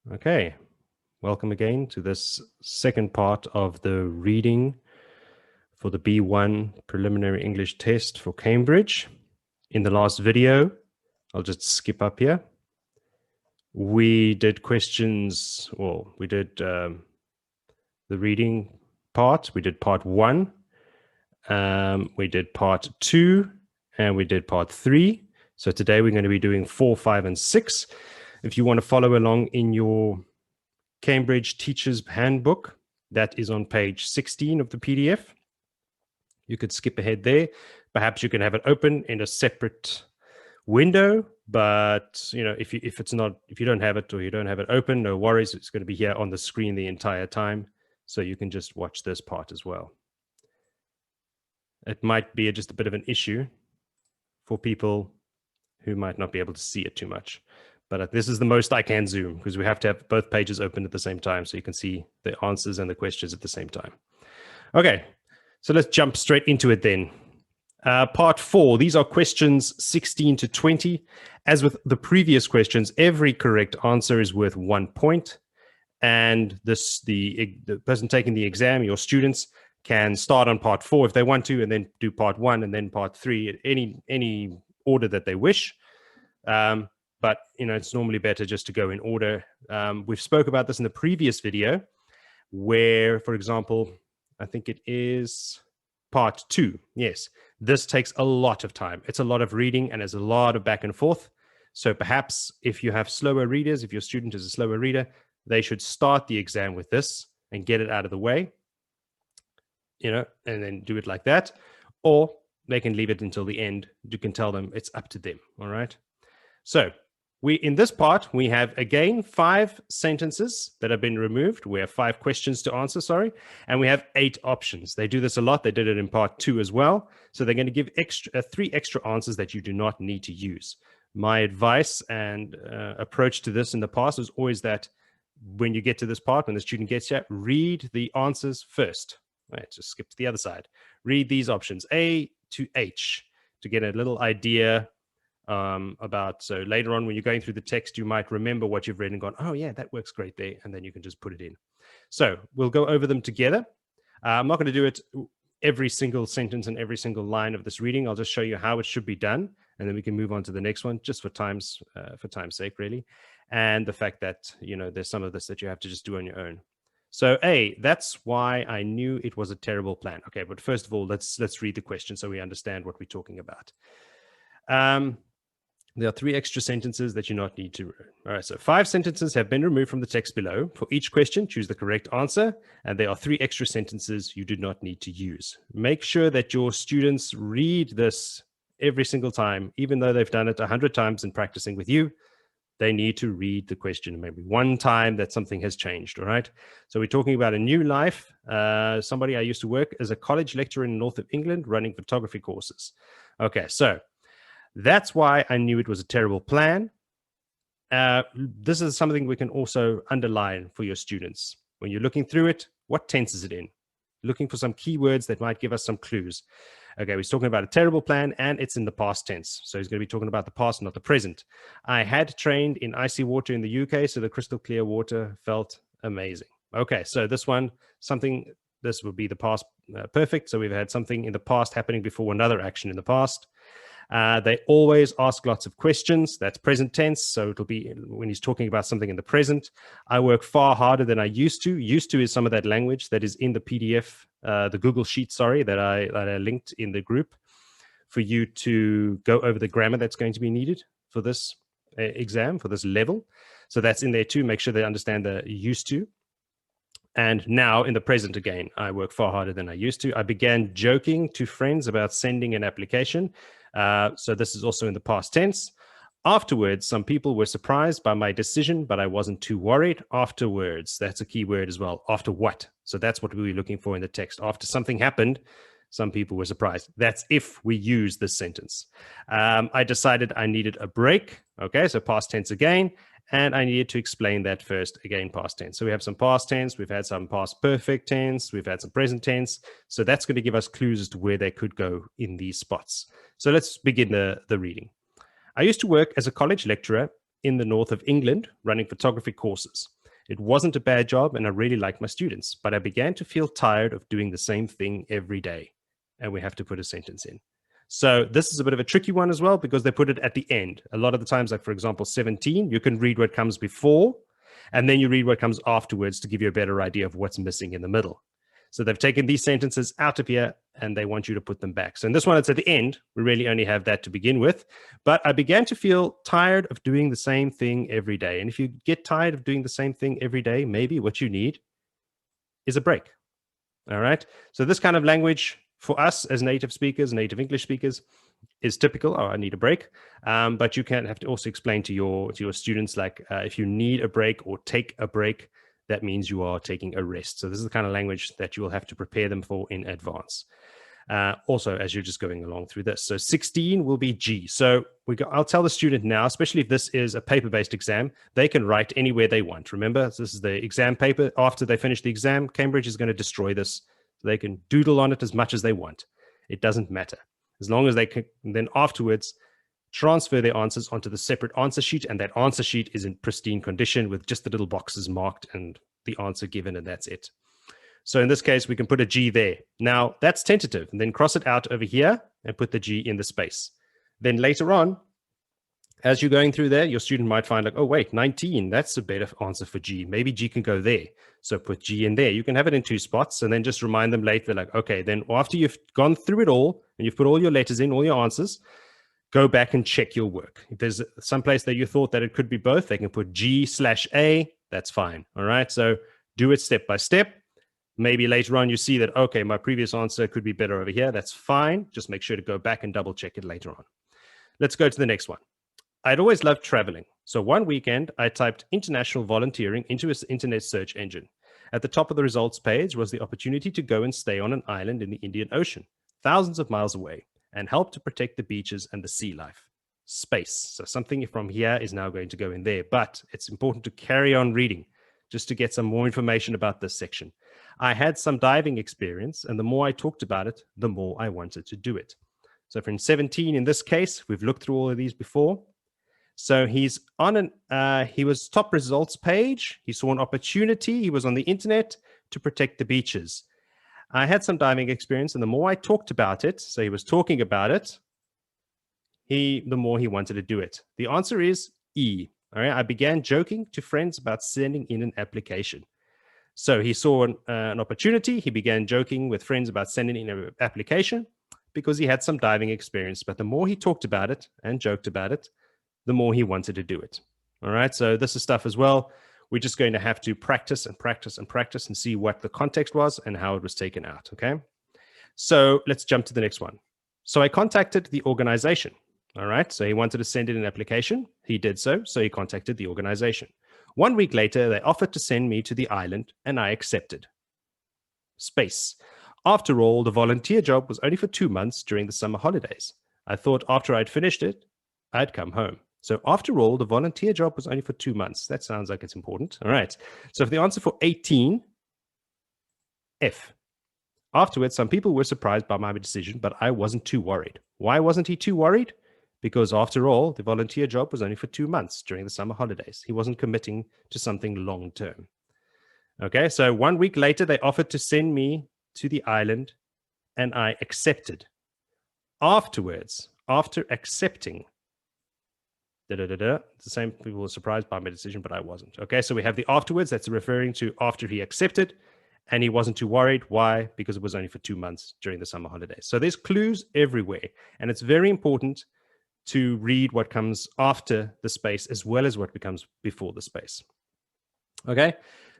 Okay, welcome again to this second part of the reading for the B1 preliminary English test for Cambridge. In the last video, I'll just skip up here. We did questions, well, we did the reading part. We did part 1, we did part 2, and we did part 3. So today we're going to be doing 4, 5, and 6. If you want to follow along in your Cambridge Teacher's Handbook, that is on page 16 of the PDF. You could skip ahead there. Perhaps you can have it open in a separate window, but you know, if you don't have it or you don't have it open, no worries. It's going to be here on the screen the entire time, so you can just watch this part as well. It might be just a bit of an issue for people who might not be able to see it too much. But this is the most I can zoom because we have to have both pages open at the same time so you can see the answers and the questions at the same time. Okay, so let's jump straight into it then. Part 4, these are questions 16 to 20. As with the previous questions, every correct answer is worth 1 point. And the person taking the exam, your students, can start on part 4 if they want to, and then do part 1 and then part 3, any order that they wish. But you know, it's normally better just to go in order. We've spoke about this in the previous video where, for example, I think it is part 2. Yes, this takes a lot of time. It's a lot of reading and there's a lot of back and forth. So perhaps if you have slower readers, if your student is a slower reader, they should start the exam with this and get it out of the way, you know, and then do it like that. Or they can leave it until the end. You can tell them it's up to them. All right. So in this part, we have, again, 5 sentences that have been removed. We have 5 questions to answer, and we have 8 options. They do this a lot. They did it in part 2 as well. So they're going to give 3 extra answers that you do not need to use. My advice and approach to this in the past was always that when you get to this part, when the student gets here, read the answers first. All right, just skip to the other side. Read these options, A to H, to get a little idea about, so later on when you're going through the text, you might remember what you've read and gone, oh yeah, that works great there, and then you can just put it in. So we'll go over them together. I'm not going to do it every single sentence and every single line of this reading. I'll just show you how it should be done, and then we can move on to the next one, just for time's sake, really, and the fact that, you know, there's some of this that you have to just do on your own. So A, that's why I knew it was a terrible plan. Okay, but first of all, let's read the question so we understand what we're talking about. There are 3 extra sentences that you not need to. All right, so 5 sentences have been removed from the text below. For each question, choose the correct answer, and there are 3 extra sentences you do not need to use. Make sure that your students read this every single time, even though they've done it 100 times in practicing with you. They need to read the question maybe 1 time that something has changed, all right? So we're talking about a new life. Somebody I used to work as a college lecturer in the north of England running photography courses. Okay, so that's why I knew it was a terrible plan. This is something we can also underline for your students. When you're looking through it, what tense is it in? Looking for some keywords that might give us some clues. Okay, he's talking about a terrible plan and it's in the past tense. So he's going to be talking about the past, not the present. I had trained in icy water in the UK, so the crystal clear water felt amazing. Okay, so this one, this would be the past perfect. So we've had something in the past happening before another action in the past. They always ask lots of questions. That's present tense. So it'll be when he's talking about something in the present. I work far harder than I used to. Used to is some of that language that is in the PDF, the Google Sheet, that I linked in the group for you to go over the grammar that's going to be needed for this exam, for this level. So that's in there too. Make sure they understand the used to. And now in the present again, I work far harder than I used to. I began joking to friends about sending an application. So this is also in the past tense. Afterwards, some people were surprised by my decision, but I wasn't too worried. Afterwards, that's a key word as well. After what? So that's what we were looking for in the text. After something happened, some people were surprised. That's if we use this sentence. I decided I needed a break. Okay, so past tense again. And I needed to explain that first, again, past tense. So we have some past tense, we've had some past perfect tense, we've had some present tense. So that's going to give us clues as to where they could go in these spots. So let's begin the reading. I used to work as a college lecturer in the north of England running photography courses. It wasn't a bad job, and I really liked my students, but I began to feel tired of doing the same thing every day. And we have to put a sentence in. So this is a bit of a tricky one as well, because they put it at the end. A lot of the times, like for example, 17, you can read what comes before, and then you read what comes afterwards to give you a better idea of what's missing in the middle. So they've taken these sentences out of here and they want you to put them back. So in this one, it's at the end. We really only have that to begin with. But I began to feel tired of doing the same thing every day. And if you get tired of doing the same thing every day, maybe what you need is a break. All right. So this kind of language for us as native speakers, native English speakers, is typical. Oh, I need a break. But you can have to also explain to your students, like if you need a break or take a break, that means you are taking a rest. So this is the kind of language that you will have to prepare them for in advance. Also, as you're just going along through this. So 16 will be G. So I'll tell the student now, especially if this is a paper-based exam, they can write anywhere they want. Remember, this is the exam paper. After they finish the exam, Cambridge is going to destroy this. So they can doodle on it as much as they want. It doesn't matter. As long as they can then afterwards transfer their answers onto the separate answer sheet, and that answer sheet is in pristine condition with just the little boxes marked and the answer given, and that's it. So in this case, we can put a G there. Now, that's tentative, and then cross it out over here and put the G in the space. Then later on, as you're going through there, your student might find like, oh, wait, 19, that's a better answer for G. Maybe G can go there. So put G in there. You can have it in 2 spots and then just remind them later, like, okay, then after you've gone through it all and you've put all your letters in, all your answers, go back and check your work. If there's some place that you thought that it could be both, they can put G/A. That's fine. All right. So do it step by step. Maybe later on you see that, okay, my previous answer could be better over here. That's fine. Just make sure to go back and double check it later on. Let's go to the next one. I'd always loved traveling. So one weekend, I typed international volunteering into an internet search engine. At the top of the results page was the opportunity to go and stay on an island in the Indian Ocean, thousands of miles away, and help to protect the beaches and the sea life. Space. So something from here is now going to go in there, but it's important to carry on reading just to get some more information about this section. I had some diving experience, and the more I talked about it, the more I wanted to do it. So for 17, in this case, we've looked through all of these before. So he's on he was top results page. He saw an opportunity. He was on the internet to protect the beaches. I had some diving experience, and the more I talked about it, so he was talking about it, the more he wanted to do it. The answer is E. All right. I began joking to friends about sending in an application. So he saw an opportunity. He began joking with friends about sending in an application because he had some diving experience. But the more he talked about it and joked about it, the more he wanted to do it. All right. So this is stuff as well. We're just going to have to practice and practice and practice and see what the context was and how it was taken out. Okay. So let's jump to the next one. So I contacted the organization. All right. So he wanted to send in an application. He did so. So he contacted the organization. 1 week later, they offered to send me to the island, and I accepted. Space. After all, the volunteer job was only for 2 months during the summer holidays. I thought after I'd finished it, I'd come home. So after all, the volunteer job was only for 2 months. That sounds like it's important. All right. So for the answer for 18, F. Afterwards, some people were surprised by my decision, but I wasn't too worried. Why wasn't he too worried? Because after all, the volunteer job was only for 2 months during the summer holidays. He wasn't committing to something long term. Okay, so 1 week later, they offered to send me to the island, and I accepted. Afterwards, after accepting, the same people were surprised by my decision, but I wasn't. Okay, so we have the afterwards. That's referring to after he accepted, and he wasn't too worried. Why? Because it was only for 2 months during the summer holidays. So there's clues everywhere, and it's very important to read what comes after the space as well as what becomes before the space. Okay,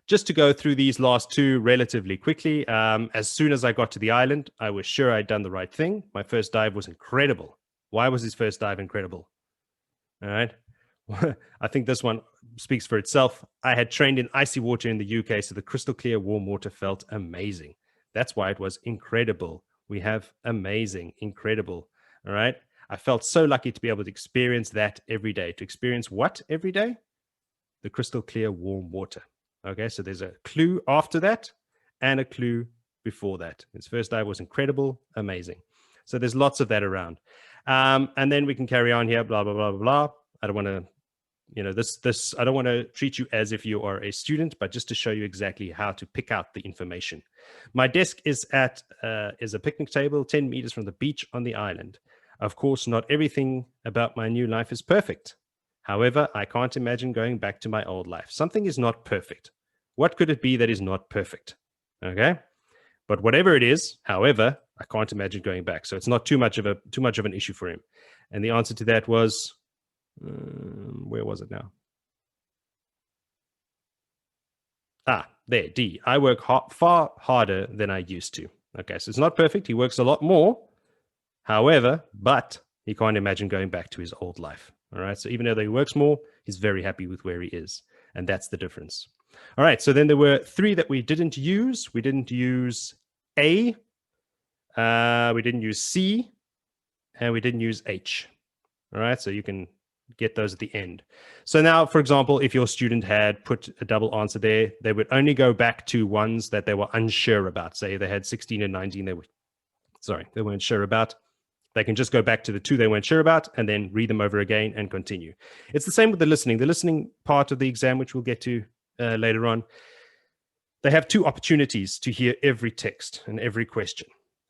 just to go through these last two relatively quickly. As soon as I got to the island, I was sure I'd done the right thing. My first dive was incredible. Why was his first dive incredible? All right. I think this one speaks for itself. I had trained in icy water in the UK, so the crystal clear warm water felt amazing. That's why it was incredible. We have amazing, incredible. All right. I felt so lucky to be able to experience that every day. To experience what every day? The crystal clear warm water. Okay, so there's a clue after that and a clue before that. His first dive was incredible, amazing. So there's lots of that around. And then we can carry on here, blah, blah, blah, blah, blah. I don't want to this, I don't want to treat you as if you are a student, but just to show you exactly how to pick out the information. My desk is a picnic table 10 meters from the beach on the island. Of course, not everything about my new life is perfect. However, I can't imagine going back to my old life. Something is not perfect. What could it be that is not perfect? Okay. But whatever it is, however, I can't imagine going back. So it's not too much of an issue for him. And the answer to that was, where was it now? There, D. I work far harder than I used to. Okay, so it's not perfect. He works a lot more. However, but he can't imagine going back to his old life. All right, so even though he works more, he's very happy with where he is. And that's the difference. All right, so then there were 3 that we didn't use. We didn't use A, we didn't use C, and we didn't use H. All right, so you can get those at the end. So now, for example, if your student had put a double answer there, they would only go back to ones that they were unsure about. Say they had 16 and 19, they weren't sure about. They can just go back to the 2 they weren't sure about and then read them over again and continue. It's the same with the listening. The listening part of the exam, which we'll get to later on, they have 2 opportunities to hear every text and every question.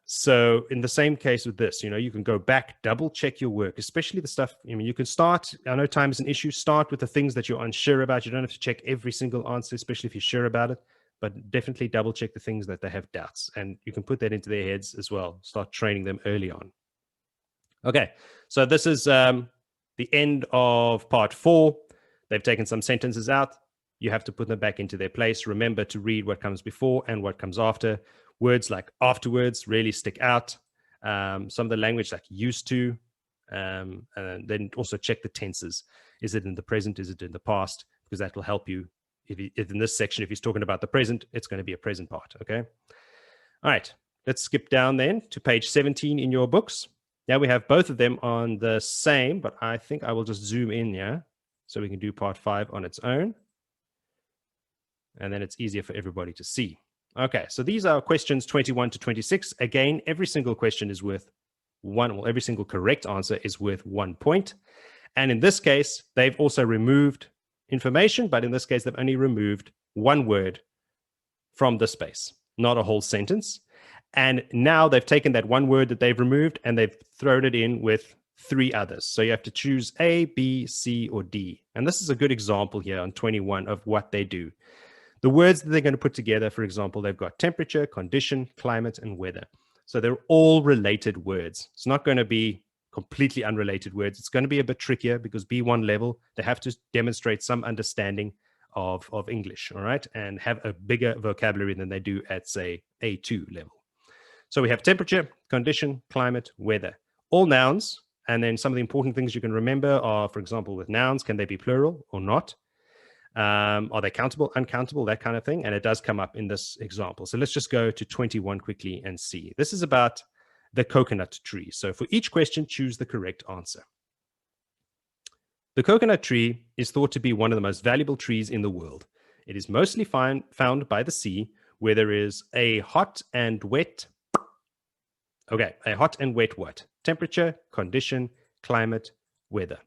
So in the same case with this, you can go back, double check your work, especially the stuff, you can start, I know time is an issue, start with the things that you're unsure about. You don't have to check every single answer, especially if you're sure about it, but definitely double check the things that they have doubts, and you can put that into their heads as well. Start training them early on. Okay, so this is the end of part 4. They've taken some sentences out. You have to put them back into their place. Remember to read what comes before and what comes after. Words like afterwards really stick out. Some of the language like used to, and then also check the tenses. Is it in the present? Is it in the past? Because that will help you. If in this section, if he's talking about the present, it's going to be a present part, okay? All right, let's skip down then to page 17 in your books. Now we have both of them on the same, but I think I will just zoom in, yeah? So we can do part 5 on its own. And then it's easier for everybody to see. Okay, so these are questions 21 to 26. Again, every single question is worth 1, well, every single correct answer is worth 1 point. And in this case, they've also removed information, but in this case, they've only removed 1 word from the space, not a whole sentence. And now they've taken that 1 word that they've removed and they've thrown it in with 3 others. So you have to choose A, B, C, or D. And this is a good example here on 21 of what they do. The words that they're going to put together, for example, they've got temperature, condition, climate, and weather. So they're all related words. It's not going to be completely unrelated words. It's going to be a bit trickier because B1 level, they have to demonstrate some understanding of English, all right, and have a bigger vocabulary than they do at, say, A2 level. So we have temperature, condition, climate, weather, all nouns. And then some of the important things you can remember are, for example, with nouns, can they be plural or not? Are they countable, uncountable, that kind of thing? And it does come up in this example. So let's just go to 21 quickly and see. This is about the coconut tree. So for each question, choose the correct answer. The coconut tree is thought to be one of the most valuable trees in the world. It is mostly found by the sea, where there is a hot and wet. Okay, a hot and wet what? Temperature, condition, climate, weather.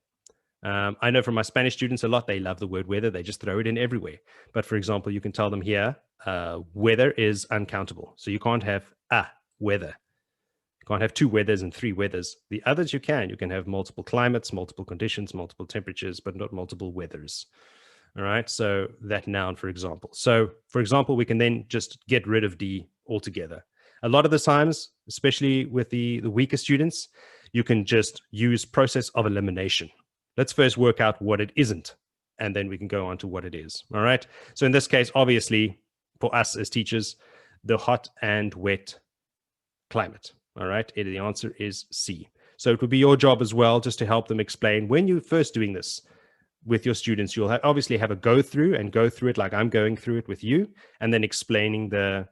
I know from my Spanish students a lot, they love the word weather. They just throw it in everywhere. But for example, you can tell them here, weather is uncountable. So you can't have weather. You can't have 2 weathers and 3 weathers. The others you can. You can have multiple climates, multiple conditions, multiple temperatures, but not multiple weathers. All right, so that noun, for example. So for example, we can then just get rid of D altogether. A lot of the times, especially with the weaker students, you can just use process of elimination. Let's first work out what it isn't, and then we can go on to what it is. All right. So in this case, obviously, for us as teachers, the hot and wet climate. All right. The answer is C. So it would be your job as well, just to help them explain when you're first doing this with your students. You'll obviously have a go through it like I'm going through it with you, and then explaining the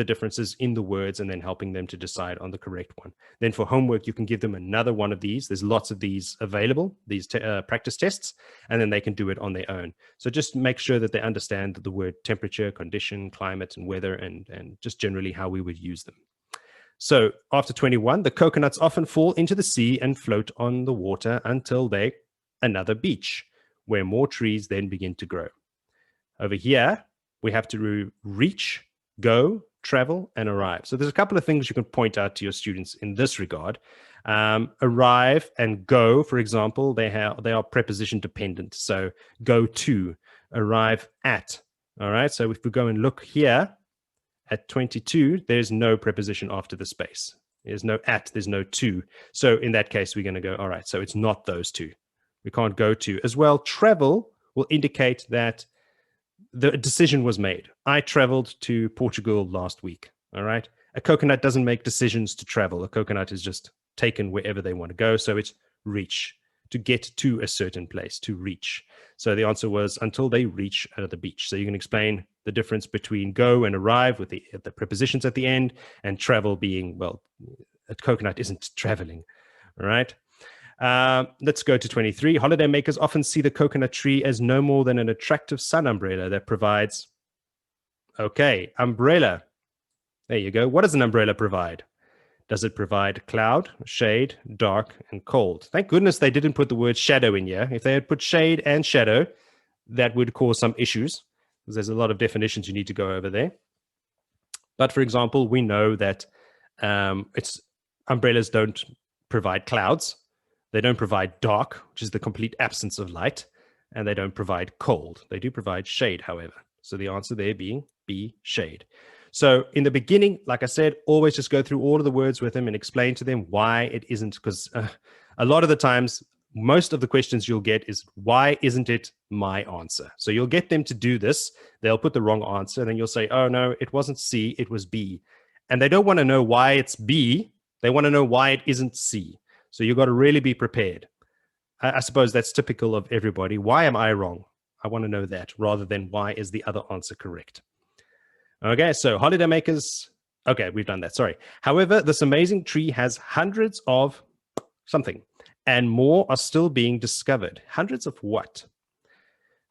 differences in the words and then helping them to decide on the correct one. Then for homework, you can give them another one of these. There's lots of these available, these practice tests, and then they can do it on their own. So just make sure that they understand the word temperature, condition, climate, and weather, and just generally how we would use them. So after 21, the coconuts often fall into the sea and float on the water until another beach. where more trees then begin to grow. Over here, we have to reach, go, travel, and arrive. So there's a couple of things you can point out to your students in this regard. Arrive and go, for example, they are preposition dependent. So go to, arrive at. All right. So if we go and look here at 22, there's no preposition after the space. There's no at, there's no to. So in that case, we're going to go, all right, so it's not those two. We can't go to. As well, travel will indicate that the decision was made. I traveled to Portugal last week. All right. A coconut doesn't make decisions to travel. A coconut is just taken wherever they want to go. So it's reach, to get to a certain place, to reach. So the answer was until they reach the beach. So you can explain the difference between go and arrive with the prepositions at the end, and travel being, well, a coconut isn't traveling. All right. Let's go to 23. Holidaymakers often see the coconut tree as no more than an attractive sun umbrella that provides, okay, umbrella. There you go. What does an umbrella provide? Does it provide cloud, shade, dark, and cold? Thank goodness they didn't put the word shadow in here. If they had put shade and shadow, that would cause some issues, because there's a lot of definitions you need to go over there. But for example, we know that umbrellas don't provide clouds. They don't provide dark, which is the complete absence of light, and they don't provide cold. They do provide shade, however. So the answer there being B, shade. So in the beginning, like I said, always just go through all of the words with them and explain to them why it isn't, because a lot of the times, most of the questions you'll get is, why isn't it my answer? So you'll get them to do this. They'll put the wrong answer, and then you'll say, oh, no, it wasn't C, it was B. And they don't want to know why it's B. They want to know why it isn't C. So you've got to really be prepared. I suppose that's typical of everybody. Why am I wrong? I want to know that, rather than why is the other answer correct. Okay, so holidaymakers. Okay, we've done that. Sorry. However, this amazing tree has hundreds of something, and more are still being discovered. Hundreds of what?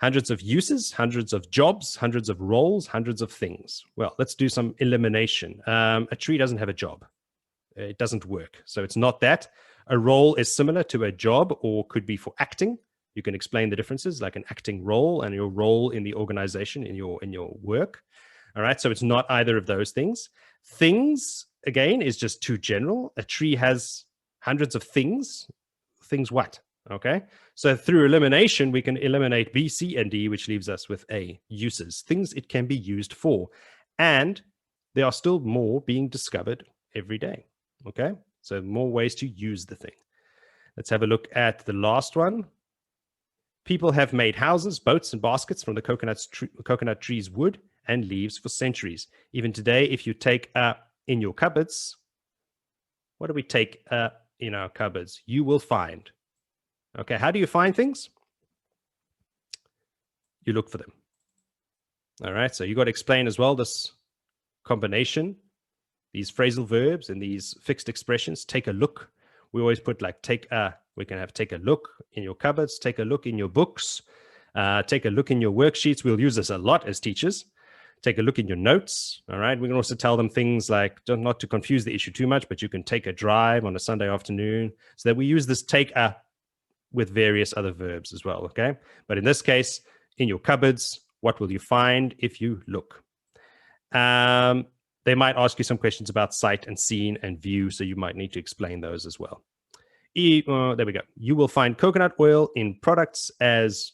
Hundreds of uses, hundreds of jobs, hundreds of roles, hundreds of things. Well, let's do some elimination. A tree doesn't have a job. It doesn't work. So it's not that. A role is similar to a job, or could be for acting. You can explain the differences, like an acting role and your role in the organization, in your work. All right, so it's not either of those things. Things, again, is just too general. A tree has hundreds of things. Things what? Okay, so through elimination, we can eliminate B, C, and D, which leaves us with A, uses, things it can be used for. And there are still more being discovered every day. Okay, so more ways to use the thing. Let's have a look at the last one. People have made houses, boats, and baskets from the coconut tree's wood and leaves for centuries. Even today, if you take in your cupboards, what do we take in our cupboards? You will find. Okay, how do you find things? You look for them. All right, so you got to explain as well this combination, these phrasal verbs and these fixed expressions. Take a look. We always put like we can have take a look in your cupboards, take a look in your books, take a look in your worksheets. We'll use this a lot as teachers. Take a look in your notes. All right. We can also tell them things like, not to confuse the issue too much, but you can take a drive on a Sunday afternoon, so that we use this take a with various other verbs as well. Okay. But in this case, in your cupboards, what will you find if you look? They might ask you some questions about sight and scene and view, so you might need to explain those as well. There we go. You will find coconut oil in products as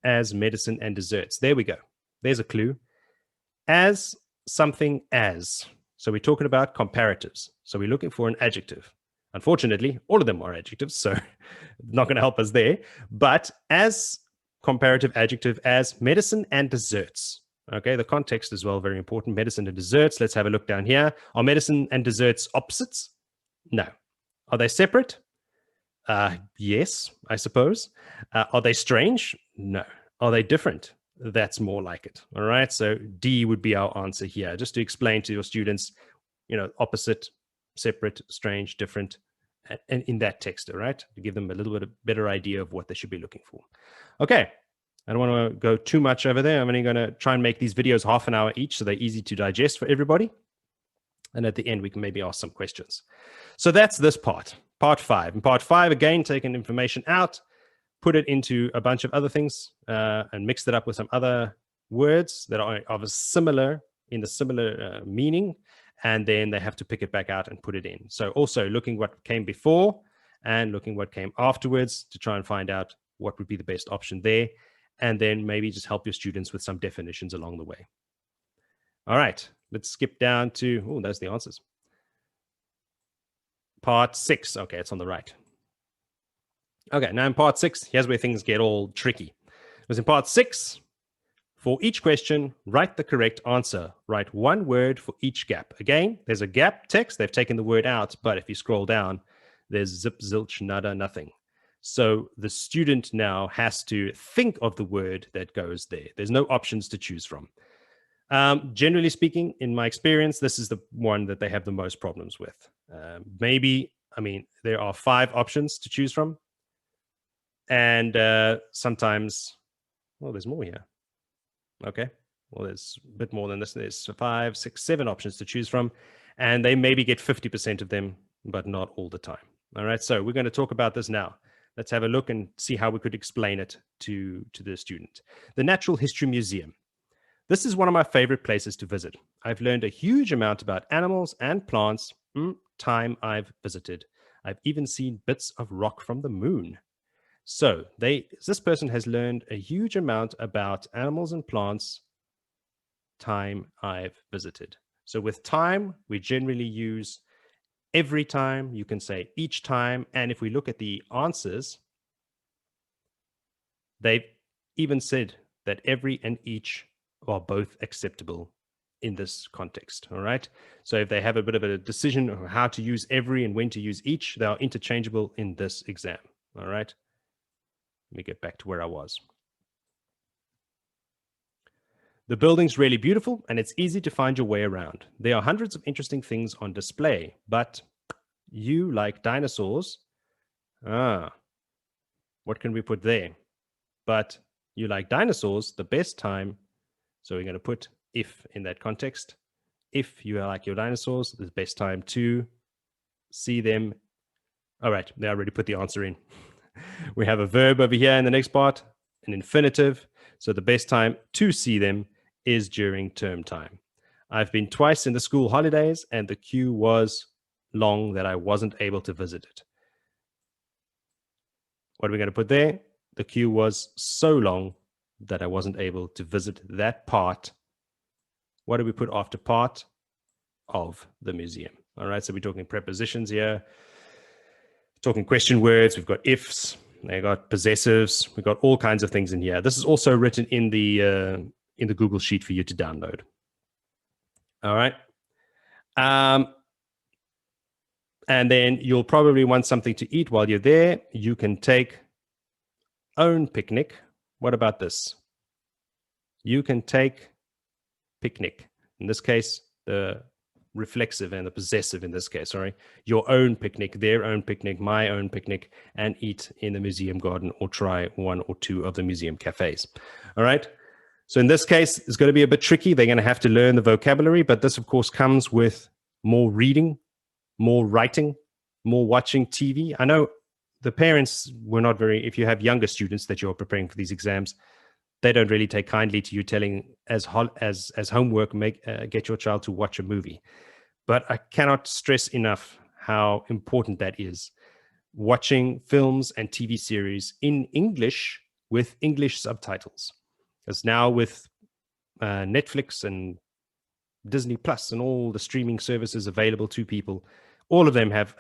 medicine and desserts. There we go. There's a clue. As something as. So we're talking about comparatives. So we're looking for an adjective. Unfortunately, all of them are adjectives, so not going to help us there. But as comparative adjective, as medicine and desserts. Okay, the context as well, very important. Medicine and desserts. Let's have a look down here. Are medicine and desserts opposites? No. Are they separate? Yes, I suppose. Are they strange? No. Are they different? That's more like it. All right. So D would be our answer here, just to explain to your students, opposite, separate, strange, different, and in that text. All right. To give them a little bit of better idea of what they should be looking for. Okay. I don't want to go too much over there. I'm only going to try and make these videos half an hour each, so they're easy to digest for everybody. And at the end, we can maybe ask some questions. So that's this part 5. In part 5, again, taking information out, put it into a bunch of other things and mixed it up with some other words that are of a similar meaning, and then they have to pick it back out and put it in. So also looking what came before and looking what came afterwards to try and find out what would be the best option there, and then maybe just help your students with some definitions along the way. All right, let's skip down to, oh, there's the answers. Part 6, okay, it's on the right. Okay, now in part 6, here's where things get all tricky. Because in part 6, for each question, write the correct answer. Write one word for each gap. Again, there's a gap text. They've taken the word out, but if you scroll down, there's zip, zilch, nada, nothing. So the student now has to think of the word that goes there. There's no options to choose from. Generally speaking, in my experience, this is the one that they have the most problems with. There are 5 options to choose from. And sometimes, well, there's more here. Okay, well, there's a bit more than this. There's 5, 6, 7 options to choose from, and they maybe get 50% of them, but not all the time. All right, so we're going to talk about this now. Let's have a look and see how we could explain it to the student. The Natural History Museum. This is one of my favorite places to visit. I've learned a huge amount about animals and plants time I've visited. I've even seen bits of rock from the moon. So this person has learned a huge amount about animals and plants time I've visited. So with time, we generally use every time. You can say each time. And if we look at the answers, they've even said that every and each are both acceptable in this context. All right. So if they have a bit of a decision on how to use every and when to use each, they are interchangeable in this exam. All right. Let me get back to where I was. The building's really beautiful and it's easy to find your way around. There are hundreds of interesting things on display, but you like dinosaurs. What can we put there? But you like dinosaurs, the best time. So we're going to put if in that context. If you like your dinosaurs, the best time to see them. All right, they already put the answer in. We have a verb over here in the next part, an infinitive. So the best time to see them is during term time. I've been twice in the school holidays and the queue was long that I wasn't able to visit it. What are we going to put there? The queue was so long that I wasn't able to visit that part. What do we put after part of the museum? All right, so we're talking prepositions here, talking question words. We've got ifs, they got possessives, we've got all kinds of things in here. This is also written in the Google Sheet for you to download. All right. And then you'll probably want something to eat while you're there. You can take own picnic. What about this? You can take picnic. In this case, the reflexive and the possessive in this case, sorry. Your own picnic, their own picnic, my own picnic, and eat in the museum garden or try 1 or 2 of the museum cafes. All right. So in this case, it's going to be a bit tricky. They're going to have to learn the vocabulary, but this, of course, comes with more reading, more writing, more watching TV. I know the parents were not very, if you have younger students that you're preparing for these exams, they don't really take kindly to you telling as homework, get your child to watch a movie. But I cannot stress enough how important that is. Watching films and TV series in English with English subtitles. Because now with Netflix and Disney Plus and all the streaming services available to people, all of them have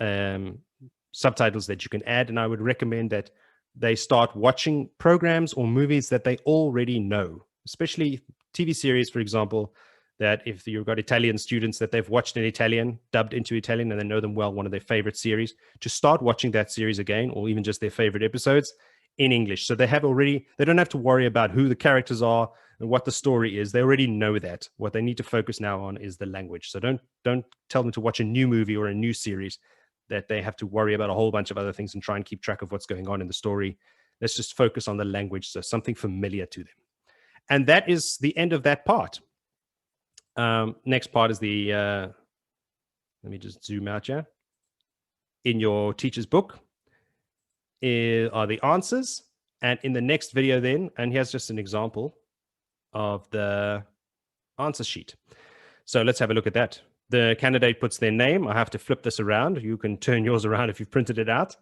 subtitles that you can add. And I would recommend that they start watching programs or movies that they already know, especially TV series, for example, that if you've got Italian students that they've watched in Italian, dubbed into Italian, and they know them well, one of their favorite series, to start watching that series again, or even just their favorite episodes in English. So they don't have to worry about who the characters are and what the story is. They already know that. What they need to focus now on is the language. So don't tell them to watch a new movie or a new series that they have to worry about a whole bunch of other things and try and keep track of what's going on in the story. Let's just focus on the language, so something familiar to them. And that is the end of that part. Next part is the, let me just zoom out here. In your teacher's book are the answers. And in the next video then, and here's just an example of the answer sheet. So let's have a look at that. The candidate puts their name. I have to flip this around. You can turn yours around if you've printed it out.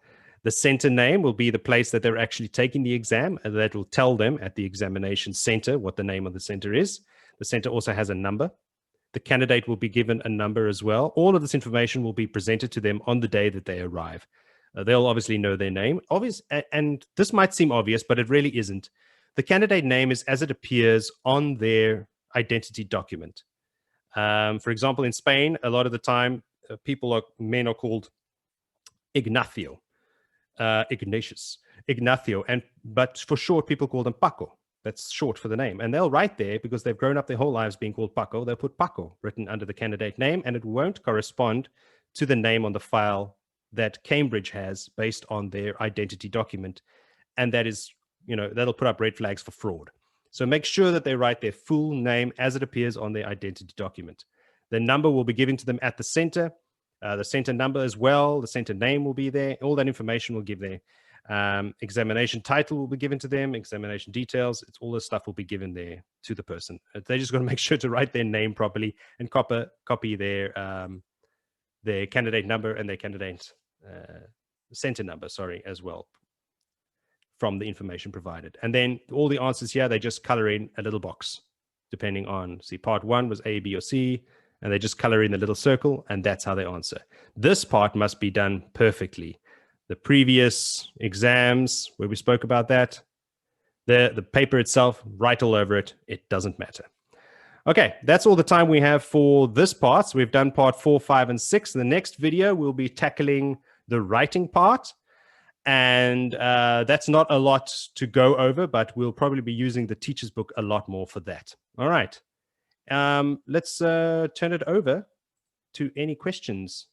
The center name will be the place that they're actually taking the exam, and that will tell them at the examination center what the name of the center is. The center also has a number. The candidate will be given a number as well. All of this information will be presented to them on the day that they arrive. They'll obviously know their name. And this might seem obvious, but it really isn't. The candidate name is as it appears on their identity document. For example, in Spain, a lot of the time, men are called Ignacio, Ignatius, Ignacio, but for short, people call them Paco. That's short for the name. And they'll write there, because they've grown up their whole lives being called Paco, they'll put Paco written under the candidate name, and it won't correspond to the name on the file that Cambridge has based on their identity document. And that is, that'll put up red flags for fraud. So make sure that they write their full name as it appears on their identity document. The number will be given to them at the center number as well. The center name will be there. All that information will give there. Examination title will be given to them. Examination details. All this stuff will be given there to the person. They just got to make sure to write their name properly and copy their candidate number and their candidate center number, as well, from the information provided. And then all the answers here, they just color in a little box, depending on, see, part 1 was A, B, or C, and they just color in the little circle, and that's how they answer. This part must be done perfectly. The previous exams, where we spoke about that, the paper itself, write all over it. It doesn't matter. Okay, that's all the time we have for this part. So we've done part 4, 5, and 6. In the next video, we'll be tackling the writing part. And that's not a lot to go over, but we'll probably be using the teacher's book a lot more for that. All right. Let's turn it over to any questions